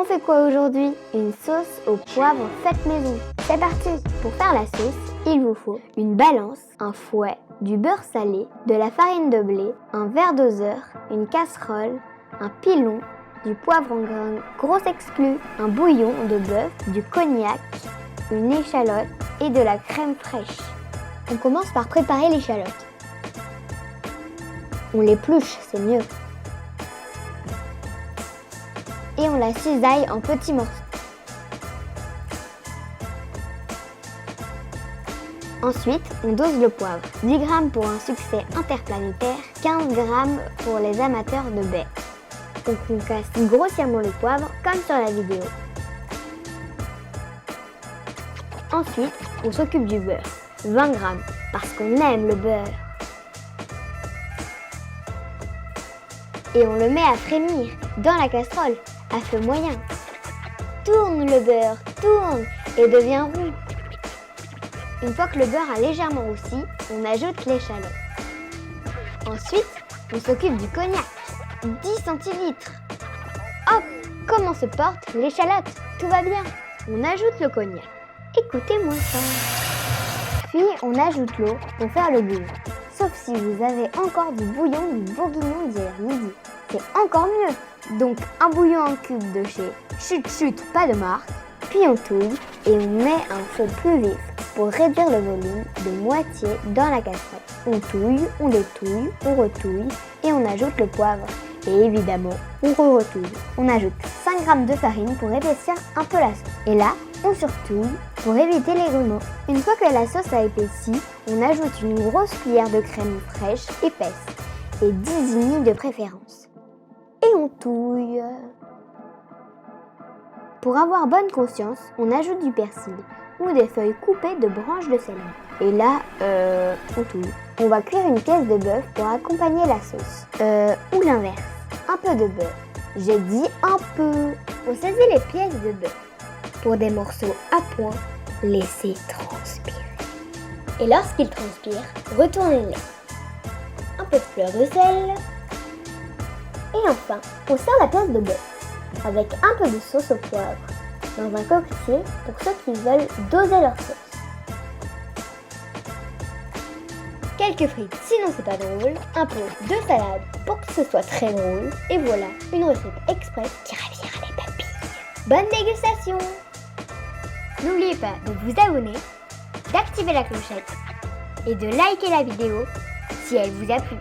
On fait quoi aujourd'hui? Une sauce au poivre faite maison. C'est parti! Pour faire la sauce, il vous faut une balance, un fouet, du beurre salé, de la farine de blé, un verre doseur, une casserole, un pilon, du poivre en grains gros exclu, un bouillon de bœuf, du cognac, une échalote et de la crème fraîche. On commence par préparer l'échalote. On l'épluche, c'est mieux. Et on la cisaille en petits morceaux. Ensuite, on dose le poivre. 10 g pour un succès interplanétaire, 15 g pour les amateurs de baie. Donc on casse grossièrement le poivre comme sur la vidéo. Ensuite, on s'occupe du beurre. 20 g parce qu'on aime le beurre. Et on le met à frémir dans la casserole à feu moyen. Tourne le beurre, tourne et devient roux. Une fois que le beurre a légèrement roussi, on ajoute l'échalote. Ensuite, on s'occupe du cognac. 10 centilitres. Hop, comment se porte l'échalote? Tout va bien. On ajoute le cognac. Écoutez-moi ça. Puis on ajoute l'eau pour faire le bouillon. Sauf si vous avez encore du bouillon du bourguignon d'hier midi. C'est encore mieux. Donc un bouillon en cube de chez Chut, pas de marque. Puis on touille et on met un feu plus vif pour réduire le volume de moitié dans la casserole. On touille, on détouille, on retouille et on ajoute le poivre. Et évidemment, on retouille. On ajoute 5 g de farine pour épaissir un peu la sauce. Et là, on surtouille pour éviter les grumeaux. Une fois que la sauce a épaissi, on ajoute une grosse cuillère de crème fraîche épaisse et 10 ignis de préférence. Et on touille. Pour avoir bonne conscience, on ajoute du persil ou des feuilles coupées de branches de céleri. Et là, on touille. On va cuire une pièce de bœuf pour accompagner la sauce. Ou l'inverse, un peu de beurre. J'ai dit un peu. On saisit les pièces de bœuf. Pour des morceaux à point, laissez transpirer. Et lorsqu'ils transpirent, retournez-les. Un peu de fleur de sel. Et enfin, on sert la pièce de bœuf avec un peu de sauce au poivre dans un coquetier pour ceux qui veulent doser leur sauce. Quelques frites sinon c'est pas drôle, un peu de salade pour que ce soit très drôle, et voilà une recette express qui ravira les papilles. Bonne dégustation! N'oubliez pas de vous abonner, d'activer la clochette et de liker la vidéo si elle vous a plu.